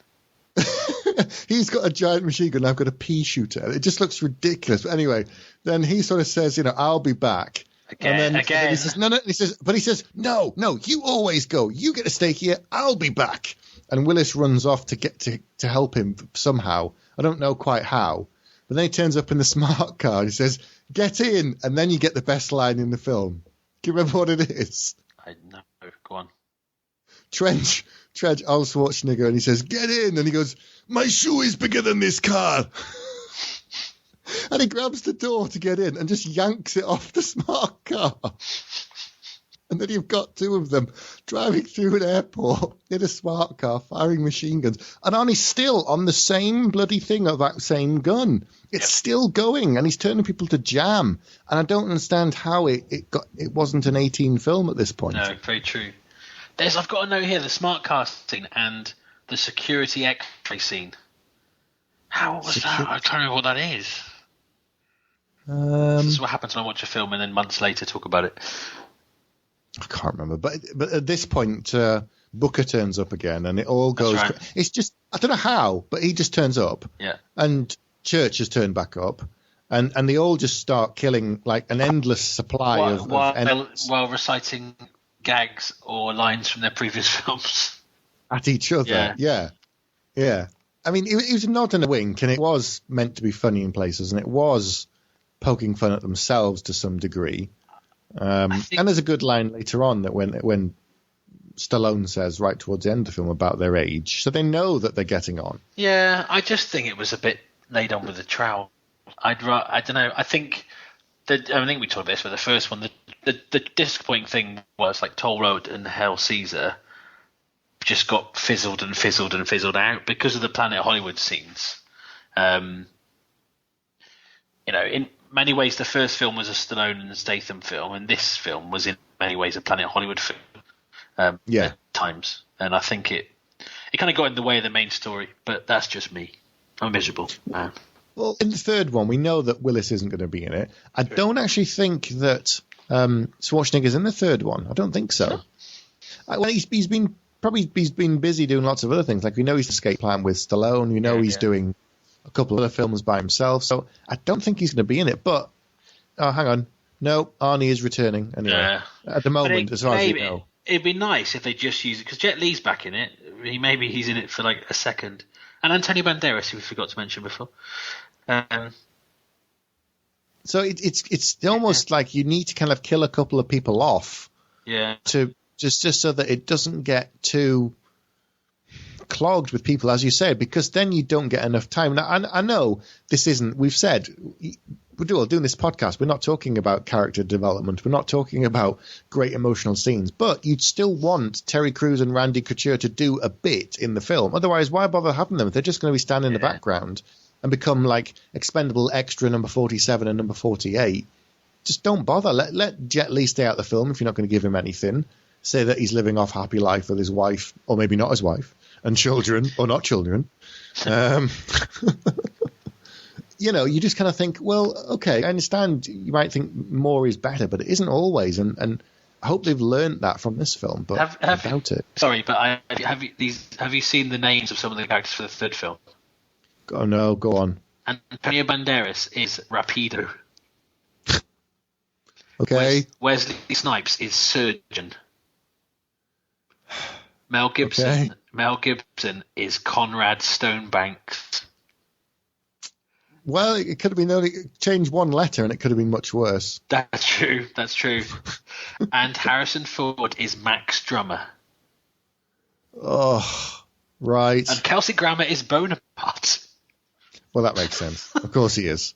He's got a giant machine gun. I've got a pea shooter. It just looks ridiculous. But anyway, then he sort of says, I'll be back. Again. He says, no. He says, no, you always go. You get to stay here. I'll be back. And Willis runs off to help him somehow. I don't know quite how. But then he turns up in the smart car and he says, get in. And then you get the best line in the film. Do you remember what it is? I know. Go on. Trench, Arnold Schwarzenegger, and he says, get in. And he goes, my shoe is bigger than this car. And he grabs the door to get in and just yanks it off the smart car. And then you've got two of them driving through an airport in a smart car, firing machine guns. And Arnie's still on the same bloody thing of that same gun. It's still going, and he's turning people to jam. And I don't understand how it wasn't an 18 film at this point. No, very true. I've got a note here, the smart car scene and the security X-ray scene. How was that? I don't know what that is. This is what happens when I watch a film and then months later talk about it. I can't remember, but at this point, Booker turns up again, and it all goes. Right. It's just I don't know how, but he just turns up. Yeah. And Church has turned back up, and they all just start killing like an endless supply while reciting gags or lines from their previous films at each other. Yeah. I mean, it was a nod and a wink, and it was meant to be funny in places, and it was poking fun at themselves to some degree. And there's a good line later on that when Stallone says right towards the end of the film about their age, so they know that they're getting on. Yeah, I just think it was a bit laid on with the trowel. I don't know. I think we talked about this for the first one. The disappointing thing was like Toll Road and Hail Caesar just got fizzled out because of the Planet Hollywood scenes. In many ways, the first film was a Stallone and Statham film, and this film was in many ways a Planet Hollywood film. At times, and I think it kind of got in the way of the main story, but that's just me. I'm a miserable man. Well, in the third one, we know that Willis isn't going to be in it. I don't actually think that Schwarzenegger's in the third one. I don't think so. No. He's been busy doing lots of other things. Like we know he's escape plan with Stallone. We know he's doing a couple of other films by himself. So I don't think he's going to be in it. But hang on, no, Arnie is returning anyway. At the moment, as far as you know. It'd be nice if they just use it, because Jet Li's back in it. Maybe he's in it for like a second. And Antonio Banderas, who we forgot to mention before. So it's almost like you need to kind of kill a couple of people off. Yeah. To just so that it doesn't get too clogged with people, as you said, because then you don't get enough time. Now, I know this isn't. We've said. Doing this podcast, we're not talking about character development. We're not talking about great emotional scenes. But you'd still want Terry Crews and Randy Couture to do a bit in the film. Otherwise, why bother having them if they're just going to be standing in the background and become like expendable extra number 47 and number 48? Just don't bother. Let Jet Li stay out of the film if you're not going to give him anything. Say that he's living off happy life with his wife, or maybe not his wife, and children, or not children. You just kind of think, well, okay, I understand you might think more is better, but it isn't always. And I hope they've learned that from this film, but I doubt it. Sorry, but have you seen the names of some of the characters for the third film? Oh, no, go on. Antonio Banderas is Rapido. Okay. Wesley Snipes is Surgeon. Mel Gibson is Conrad Stonebanks. Well, it could have been only changed one letter, and it could have been much worse. That's true. And Harrison Ford is Max Drummer. Oh, right. And Kelsey Grammer is Bonaparte. Well, that makes sense. Of course he is.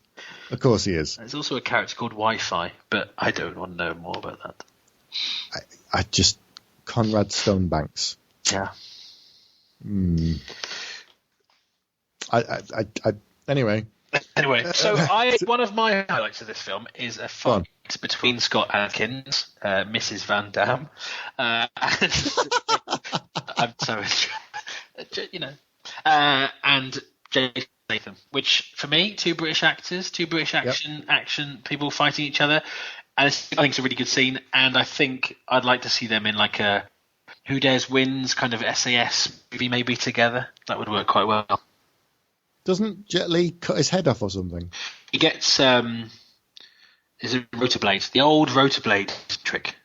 There's also a character called Wi-Fi, but I don't want to know more about that. I just Conrad Stonebanks. Yeah. Anyway. So one of my highlights of this film is a fight between Scott Adkins, Mrs. Van Damme, and I'm so and Jason Statham, which for me, two British actors, action people fighting each other, and I think it's a really good scene. And I think I'd like to see them in like a Who Dares Wins kind of SAS movie, maybe together. That would work quite well. Doesn't Jet Li cut his head off or something? He gets is it rotor blades? The old rotor blade trick.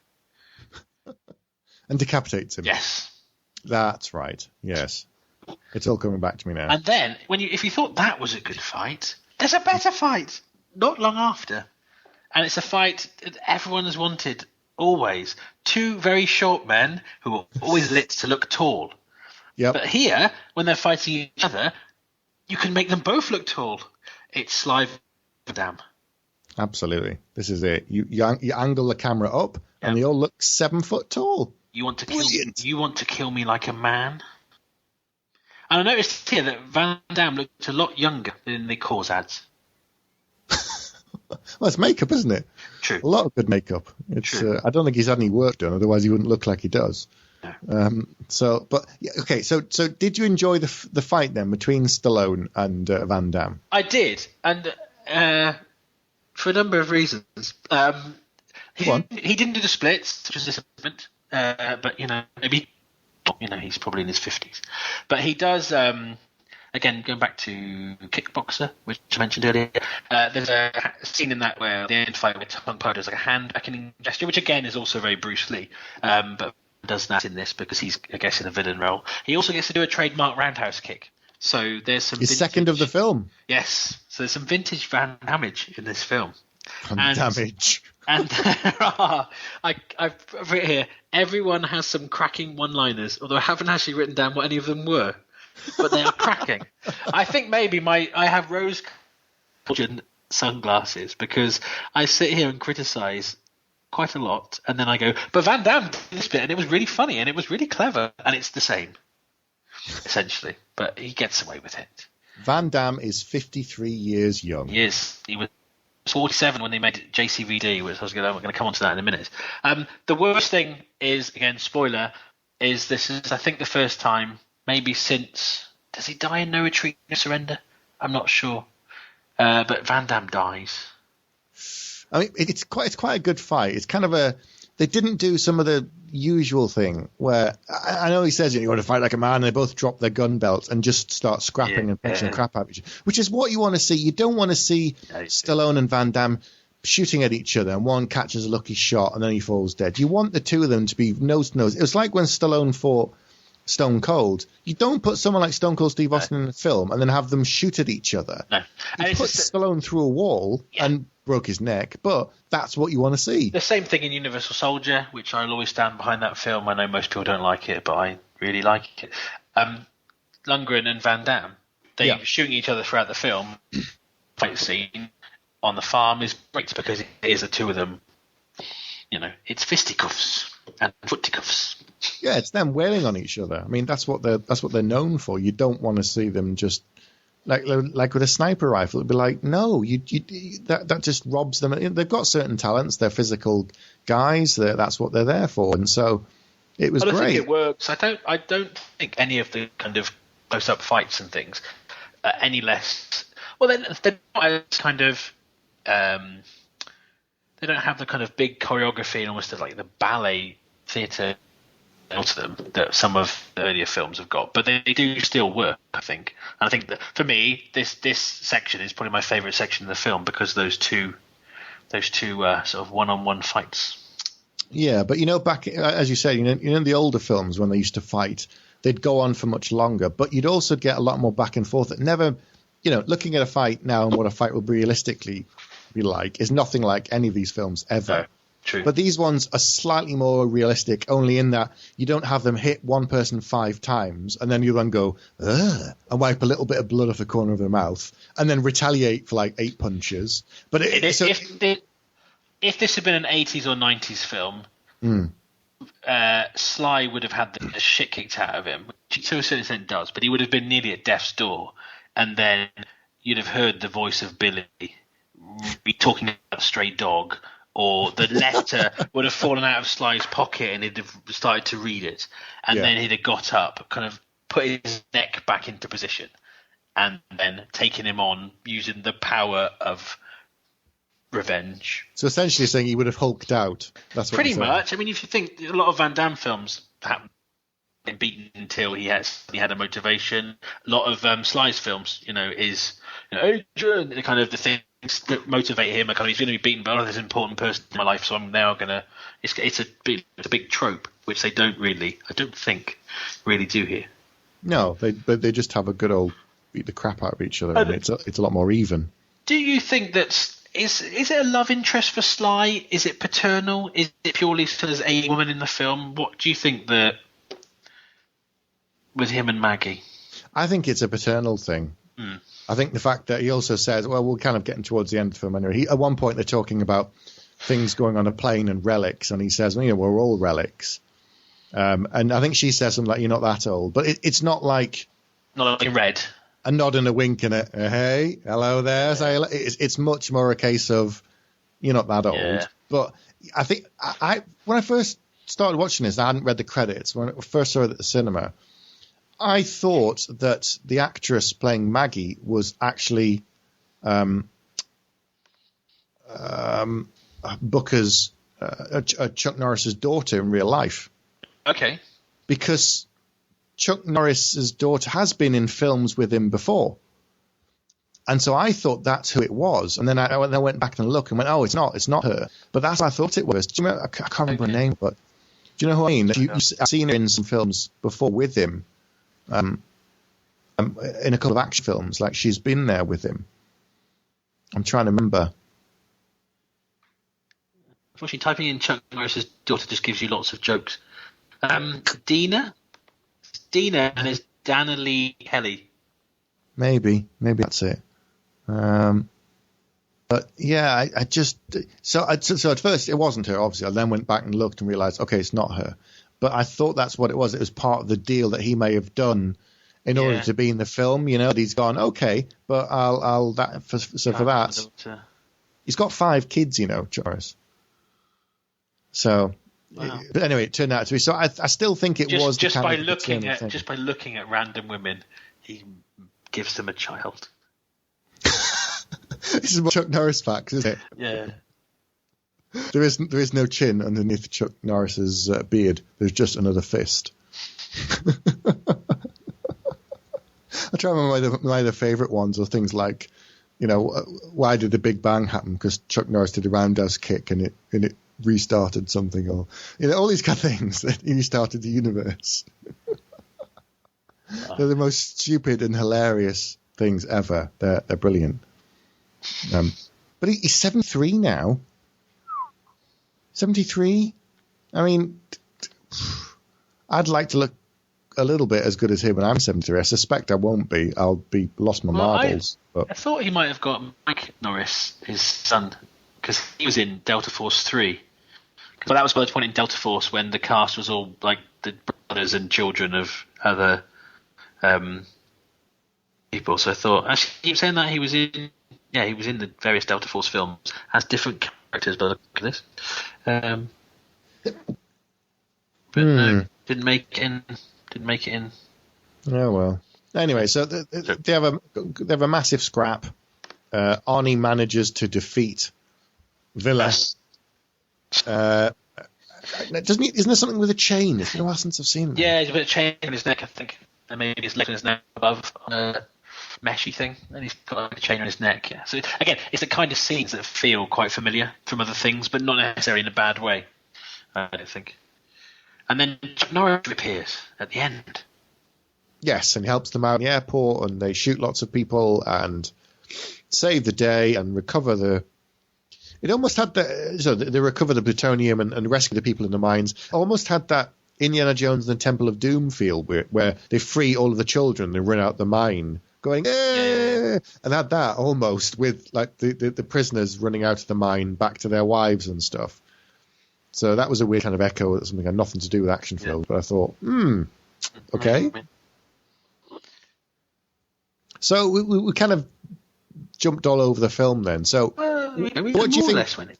And decapitates him. Yes. That's right. Yes. It's all coming back to me now. And then if you thought that was a good fight, there's a better fight not long after. And it's a fight that everyone has wanted always. Two very short men who are always lit to look tall. Yep. But here, when they're fighting each other, you can make them both look tall. It's Sly Stallone. Absolutely. This is it. You angle the camera up, and they all look 7 foot tall. You want to kill me like a man? And I noticed here that Van Damme looked a lot younger than the Cause ads. Well, it's makeup, isn't it? True. A lot of good makeup. It's. I don't think he's had any work done, otherwise he wouldn't look like he does. No. So did you enjoy the fight then between Stallone and Van Damme? I did, and for a number of reasons. He didn't do the splits, which was a disappointment. But maybe he's probably in his 50s. But he does. Again, going back to Kickboxer, which I mentioned earlier, there's a scene in that where the end fight where Tong Po does like a hand beckoning gesture, which again is also very Bruce Lee, but does that in this because he's, I guess, in a villain role. He also gets to do a trademark roundhouse kick, So there's some His second of the film. Yes. So there's some vintage Van Damme in this film. Van Damage. And there are, I've written here, everyone has some cracking one-liners, although I haven't actually written down what any of them were, but they are cracking. I think maybe I have rose-colored sunglasses because I sit here and criticize quite a lot, and then I go, but Van Damme did this bit, and it was really funny, and it was really clever, and it's the same, essentially, but he gets away with it. Van Damme is 53 years young. Yes, he was 47 when they made JCVD, which I'm going to come on to that in a minute. The worst thing is, again, spoiler, is this is, I think, the first time, maybe since, does he die in No Retreat, No Surrender? I'm not sure. But Van Damme dies. I mean, it's quite a good fight. It's kind of they didn't do some of the usual thing where I know he says you want to fight like a man, and they both drop their gun belts and just start scrapping and punching the crap out of each other, which is what you want to see. You don't want to see Stallone and Van Damme shooting at each other and one catches a lucky shot and then he falls dead. You want the two of them to be nose to nose. It was like when Stallone fought Stone Cold. You don't put someone like Stone Cold Steve Austin in a film and then have them shoot at each other. No. You put Stallone through a wall and broke his neck, but that's what you want to see. The same thing in Universal Soldier, which I'll always stand behind that film. I know most people don't like it, but I really like it. Lundgren and Van Damme, they shooting each other throughout the film. Fight scene on the farm is great because it is the two of them. You know, it's fisticuffs and footicuffs. Yeah, it's them wailing on each other. I mean, that's what they're known for. You don't want to see them just like with a sniper rifle. It'd be like, no, that just robs them. They've got certain talents. They're physical guys. That's what they're there for. And so it was great. I think it works. I don't think any of the kind of close-up fights and things any less. Well, they're not as kind of. They don't have the kind of big choreography and almost like the ballet theatre to them that some of the earlier films have got, but they do still work, I think. And I think that for me, this section is probably my favourite section of the film because those two sort of one-on-one fights. Yeah, but back as you said, in the older films when they used to fight, they'd go on for much longer, but you'd also get a lot more back and forth. That never, looking at a fight now and what a fight would realistically be like is nothing like any of these films ever. No. True. But these ones are slightly more realistic, only in that you don't have them hit one person 5 times and then you then go, ugh, and wipe a little bit of blood off the corner of their mouth and then retaliate for like 8 punches. But if this had been an 80s or 90s film, Sly would have had the shit kicked out of him, which to a certain extent does, but he would have been nearly at death's door, and then you'd have heard the voice of Billy be talking about a stray dog, or the letter would have fallen out of Sly's pocket and he'd have started to read it. And then he'd have got up, kind of put his neck back into position, and then taken him on using the power of revenge. So essentially saying he would have hulked out. That's what pretty much. I mean, if you think a lot of Van Damme films happen been beaten until he had a motivation. A lot of Sly's films, is Adrian, the kind of the things that motivate him. Kind of, he's going to be beaten by this important person in my life, so I'm now going to. It's a big trope which they don't really, I don't think, really do here. No, they just have a good old beat the crap out of each other, and it's a lot more even. Do you think that? Is it a love interest for Sly? Is it paternal? Is it purely as a woman in the film? What do you think that with him and Maggie? I think it's a paternal thing. I think the fact that he also says, well, we're kind of getting towards the end of the film anyway. At one point, they're talking about things going on a plane and relics, and he says, well, we're all relics. And I think she says something like, you're not that old. But it's not like... Not like Red. A nod and a wink and a hey, hello there. So it's much more a case of you're not that old. Yeah. But I think when I first started watching this, I hadn't read the credits. When I first saw it at the cinema, I thought that the actress playing Maggie was actually Booker's Chuck Norris's daughter in real life. Okay. Because Chuck Norris's daughter has been in films with him before. And so I thought that's who it was. And then I went back and looked and went, oh, it's not her. But that's what I thought it was. Do you remember, I can't remember her name, but do you know who I mean? I've seen her in some films before with him. in a couple of action films. Like, she's been there with him. I'm trying to remember. Unfortunately, typing in Chuck Norris's daughter just gives you lots of jokes. Dina, and there's Dana Lee Kelly. Maybe that's it. But yeah, I just so at first it wasn't her. Obviously, I then went back and looked and realized, okay, it's not her. But I thought that's what it was. It was part of the deal that he may have done in order to be in the film. You know, he's gone, okay, but I'll that for that. He's got 5 kids, you know, Joris. So, wow. But anyway, it turned out to be. So I still think it was just by looking at random women, he gives them a child. This is what Chuck Norris facts, isn't it? Yeah. There is no chin underneath Chuck Norris's beard. There's just another fist. I try to remember my other favourite ones are things like, you know, why did the Big Bang happen? Because Chuck Norris did a roundhouse kick and it restarted something, or you know, all these kind of things that he restarted the universe. They're the most stupid and hilarious things ever. They're brilliant. But he's 73 now. 73? I mean, I'd like to look a little bit as good as him when I'm 73. I suspect I won't be. I'll be lost my marbles. I thought he might have got Mike Norris, his son, because he was in Delta Force 3. But that was by the point in Delta Force when the cast was all like the brothers and children of other people. So I thought, actually, he was saying that he was in the various Delta Force films as different characters, but look at this. But no, didn't make it in. Oh well. Anyway, so they have a massive scrap. Arnie manages to defeat Willis. Isn't there something with a chain? It's been a while since I've seen that. Yeah, there's a bit of chain in his neck, I think. And maybe his leg in his neck above on a meshy thing. And he's got a chain on his neck. Yeah. So again, it's the kind of scenes that feel quite familiar from other things, but not necessarily in a bad way, I don't think. And then Chuck Norris appears at the end. Yes, and he helps them out in the airport, and they shoot lots of people and save the day and recover the... It almost had they recover the plutonium and rescue the people in the mines. Almost had that Indiana Jones and the Temple of Doom feel where they free all of the children and run out the mine, going, and had that almost with like the prisoners running out of the mine back to their wives and stuff. So that was a weird kind of echo of something that had nothing to do with action films. But I thought, okay. So we kind of jumped all over the film then. So what do you think?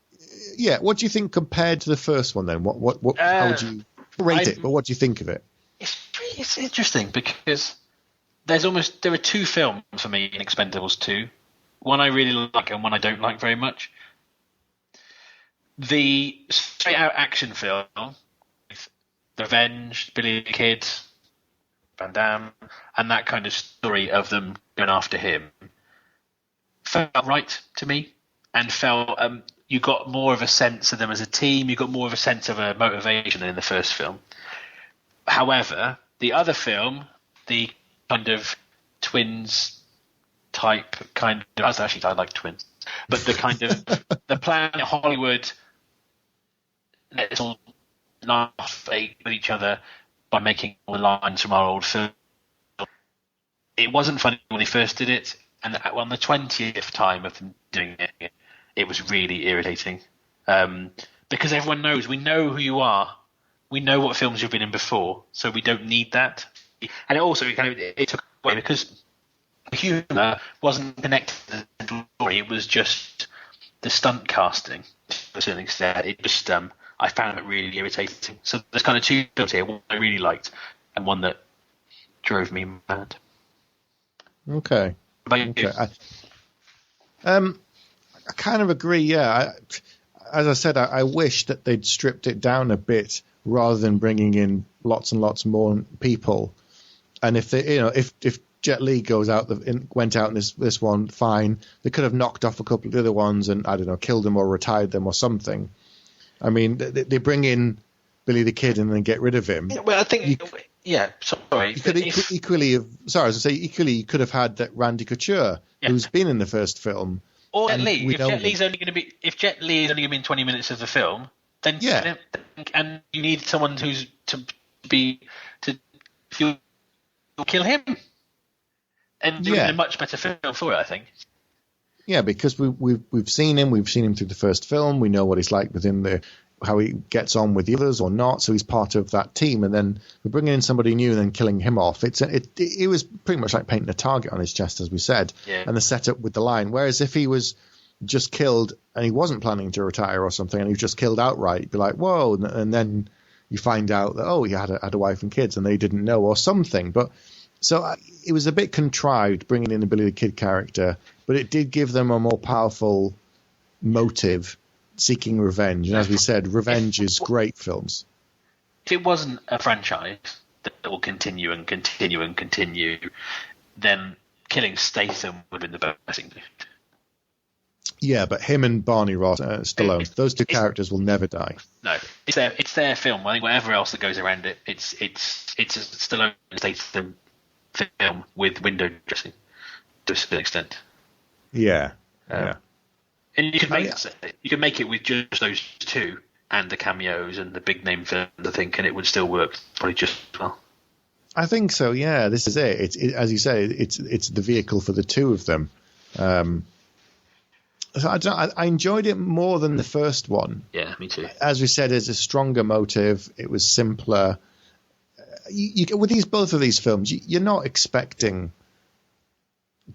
Yeah, what do you think compared to the first one then? What how would you rate it? But what do you think of it? It's interesting because there are 2 films for me in Expendables 2. One I really like and one I don't like very much. The straight out action film with Revenge, Billy the Kid, Van Damme, and that kind of story of them going after him felt right to me, and felt you got more of a sense of them as a team. You got more of a sense of a motivation than in the first film. However, the other film, the kind of twins type kind of, actually I like twins, but the kind of the Planet Hollywood, let's all laugh with each other by making all the lines from our old film. It wasn't funny when they first did it, and on the 20th time of them doing it, it was really irritating. Because everyone knows, we know who you are, we know what films you've been in before, so we don't need that. And it also it took away because the humour wasn't connected to the story; it was just the stunt casting to a certain extent. It just I found it really irritating. So there's kind of 2 films here: one I really liked, and one that drove me mad. Okay. Okay. I kind of agree. Yeah, as I said, I wish that they'd stripped it down a bit rather than bringing in lots and lots more people. And if they, if Jet Li went out in this one, fine. They could have knocked off a couple of the other ones and, I don't know, killed them or retired them or something. I mean, they bring in Billy the Kid and then get rid of him. Well, I think Yeah, sorry. You could equally have. Sorry, I was going to say equally. You could have had that Randy Couture, who's been in the first film, or Jet Li. If Jet Li is only going to be in 20 minutes of the film, then and you need someone who's to kill him, and do a much better film for it, I think. Yeah, because we've seen him. We've seen him through the first film. We know what he's like within how he gets on with the others or not. So he's part of that team. And then we're bringing in somebody new and then killing him off. It was pretty much like painting a target on his chest, as we said. Yeah. And the setup with the line. Whereas if he was just killed and he wasn't planning to retire or something, and he was just killed outright, you'd be like, whoa. And then you find out that, he had a wife and kids and they didn't know or something. But so it was a bit contrived bringing in the Billy the Kid character, but it did give them a more powerful motive, seeking revenge. And as we said, revenge is great films. If it wasn't a franchise that will continue and continue and continue, then killing Statham would have been the best thing. Yeah, but him and Barney Ross, Stallone, those two characters will never die. No, it's their film. I think whatever else that goes around it, it's a Stallone and Statham film with window dressing to a certain extent. Yeah. And you could make it with just those two and the cameos and the big name films, I think, and it would still work probably just as well. I think so. Yeah, this is it. As you say, it's the vehicle for the two of them. So I enjoyed it more than the first one. Yeah, me too. As we said, it's a stronger motive. It was simpler. With both of these films, you're not expecting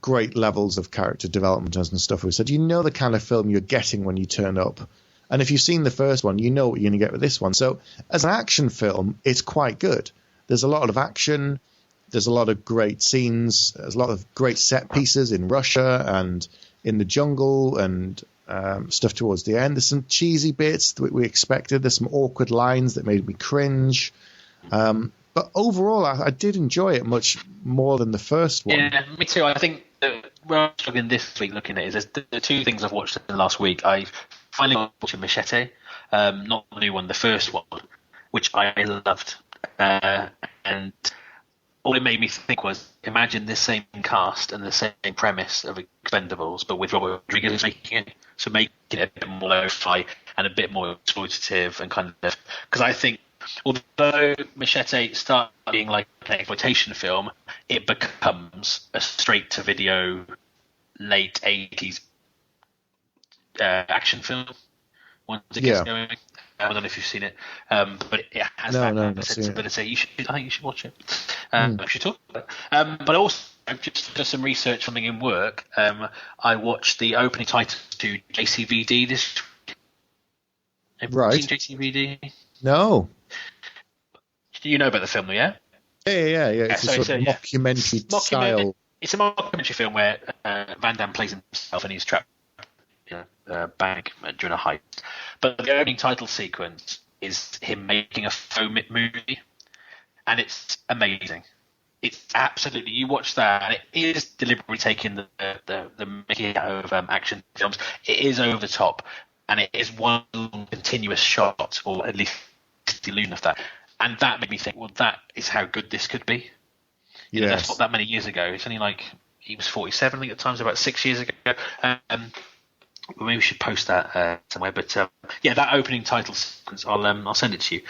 great levels of character development and stuff. We said, you know the kind of film you're getting when you turn up. And if you've seen the first one, you know what you're going to get with this one. So as an action film, it's quite good. There's a lot of action. There's a lot of great scenes. There's a lot of great set pieces in Russia and in the jungle and stuff towards the end. There's some cheesy bits that we expected. There's some awkward lines that made me cringe. But overall, I did enjoy it much more than the first one. Yeah, me too. I think where I'm struggling this week looking at it is the two things I've watched in the last week. I finally watched Machete, not the new one, the first one, which I loved. And all it made me think was, imagine this same cast and the same premise of Expendables, but with Robert Rodriguez making it. So making it a bit more lo-fi and a bit more exploitative and kind of... Because I think, although Machete starts being like an exploitation film, it becomes a straight-to-video late 80s action film once it gets going. I don't know if you've seen it, but it has that sensibility. I think you should watch it. I should talk about it. But also, just for some research, something in work, I watched the opening title to JCVD this week. Have you seen JCVD? No. You know about the film, yeah? Yeah. It's a sort of mockumentary style. It's a mockumentary film where Van Damme plays himself and he's trapped in a bag during a heist. But the opening title sequence is him making a faux movie, and it's amazing. It's absolutely, you watch that, and it is deliberately taking the mickey out of action films. It is over the top, and it is one long continuous shot, or at least the illusion of that. And that made me think, well, that is how good this could be. Yes. That's not that many years ago. It's only like, he was 47, I think, at the time, so about 6 years ago. Maybe we should post that somewhere. But that opening title sequence, I'll send it to you.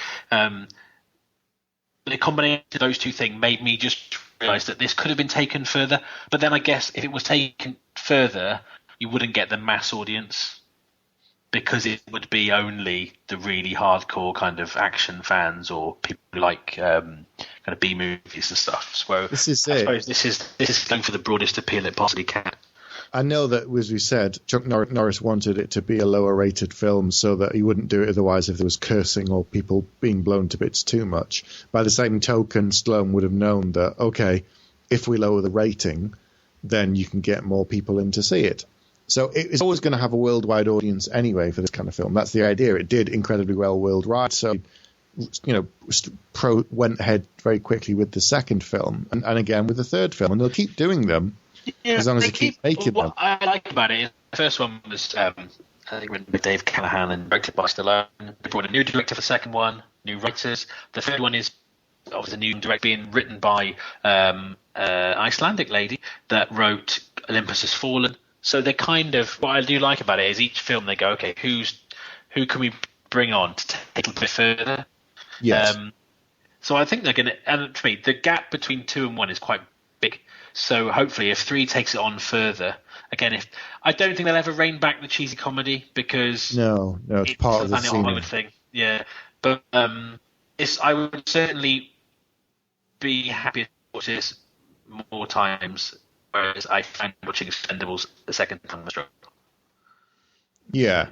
The combination of those two things made me just realise that this could have been taken further. But then I guess if it was taken further, you wouldn't get the mass audience, because it would be only the really hardcore kind of action fans or people who like kind of B movies and stuff. So I suppose this is going for the broadest appeal it possibly can. I know that, as we said, Chuck Norris wanted it to be a lower rated film so that he wouldn't do it otherwise if there was cursing or people being blown to bits too much. By the same token, Stallone would have known that, okay, if we lower the rating, then you can get more people in to see it. So it's always going to have a worldwide audience anyway for this kind of film. That's the idea. It did incredibly well worldwide. So, went ahead very quickly with the second film and again with the third film. And they'll keep doing them as long as they keep making them. What I like about it is the first one was, I think, written by Dave Callahan and directed by Stallone. They brought a new director for the second one, new writers. The third one is of the new direct being written by Icelandic lady that wrote Olympus Has Fallen. So they kind of, what I do like about it is each film they go, okay, who can we bring on to take it a bit further? Yes. So I think they're going to, and for me, the gap between 2 and 1 is quite big. So hopefully, if 3 takes it on further, again, I don't think they'll ever rein back the cheesy comedy because no, it's part of the scene. Hollywood thing, yeah. But I would certainly be happy to watch this more times, whereas I find watching Expendables the second time was struggle. Yeah.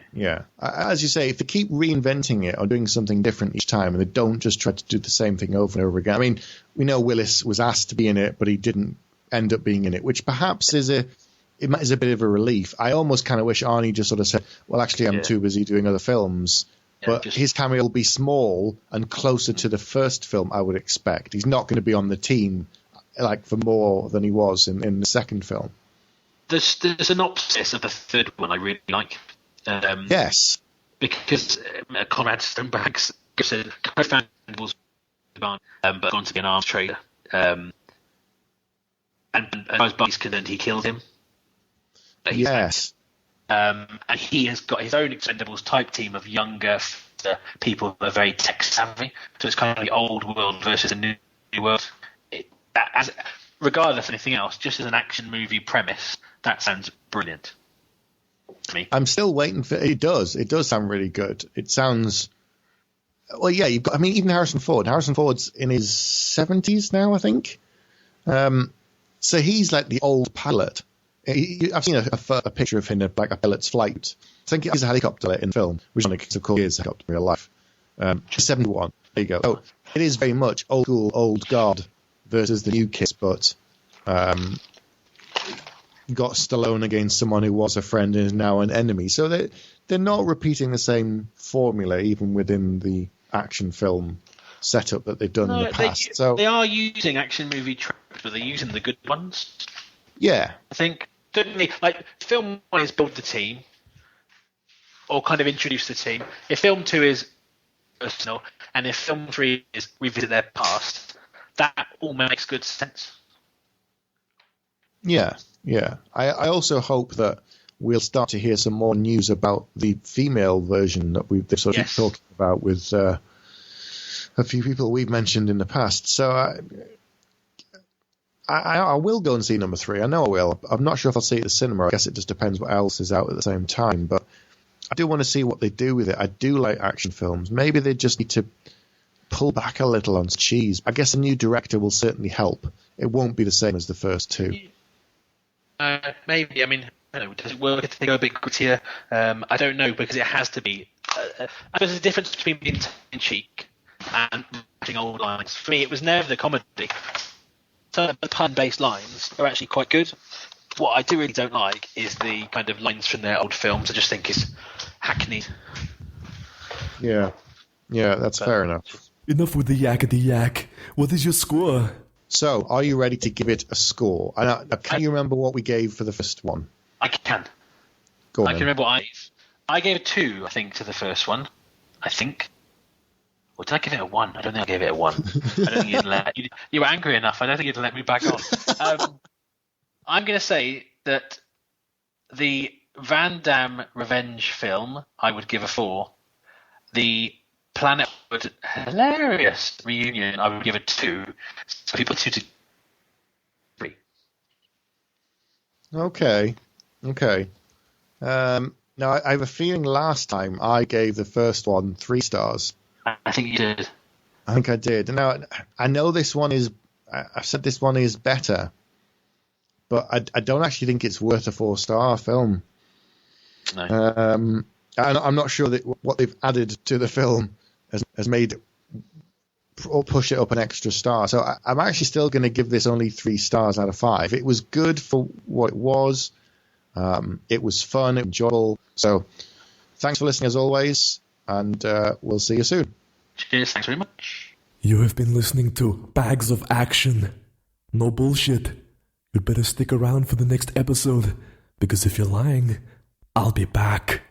As you say, if they keep reinventing it or doing something different each time, and they don't just try to do the same thing over and over again. I mean, we know Willis was asked to be in it, but he didn't end up being in it, which perhaps is a bit of a relief. I almost kind of wish Arnie just sort of said, well, actually, I'm too busy doing other films. But his cameo will be small and closer to the first film, I would expect. He's not going to be on the team like for more than he was in the second film. The synopsis of the third one I really like. Yes. Because Conrad Stonebags said co-founded but gone to be an arms trader. And as far as Barney's concerned, he killed him. Yes. And he has got his own Expendables type team of younger people that are very tech savvy. So it's kind of the old world versus the new world. Regardless of anything else, just as an action movie premise, that sounds brilliant to me. I'm still waiting for it. It does sound really good. It sounds. Well, yeah, you've got. I mean, even Harrison Ford. Harrison Ford's in his 70s now, I think. So he's like the old pilot. I've seen a picture of him in like a pilot's flight. I think he's a helicopter in film, which of course is a helicopter in real life. 71. There you go. Oh, it is very much old school, old guard versus the new kids, but got Stallone against someone who was a friend and is now an enemy. So they're not repeating the same formula even within the action film setup that they've done in the past. They are using action movie tropes, but they're using the good ones. Yeah. I think, like, film 1 is build the team, or kind of introduce the team. If film 2 is personal, and if film 3 is revisit their past, that all makes good sense. Yeah. I also hope that we'll start to hear some more news about the female version that we've sort of talked about with a few people we've mentioned in the past. So I will go and see number 3. I know I will. I'm not sure if I'll see it at the cinema. I guess it just depends what else is out at the same time. But I do want to see what they do with it. I do like action films. Maybe they just need to pull back a little on cheese. I guess a new director will certainly help. It won't be the same as the first 2. Maybe. I mean, I don't know, does it work if they go a bit grittier? I don't know, because it has to be. There's a difference between being tongue-in-cheek and writing old lines. For me, it was never the comedy. Some of the pun-based lines are actually quite good. What I really don't like is the kind of lines from their old films. I just think is hackneyed. Yeah, that's fair enough. Enough with the yakety yak. What is your score? So, are you ready to give it a score? Can you remember what we gave for the first one? I can. Go on. I can remember what I gave a 2, I think, to the first one. I think. Or did I give it a 1? I don't think I gave it a 1. I don't think you were angry enough. I don't think you'd let me back on. I'm going to say that the Van Damme revenge film, I would give a 4. The Planet Wood hilarious reunion, I would give a 2. So people 2 to 3. Okay. Now, I have a feeling last time I gave the first one 3 stars. I think you did. I think I did. Now, I know this one is... I've said this one is better, but I don't actually think it's worth a 4-star film. No. And I'm not sure that what they've added to the film has made it or push it up an extra star. So I'm actually still going to give this only 3 stars out of 5. It was good for what it was. It was fun, enjoyable. So thanks for listening as always, and we'll see you soon. Cheers, thanks very much. You have been listening to Bags of Action. No bullshit. You'd better stick around for the next episode, because if you're lying, I'll be back.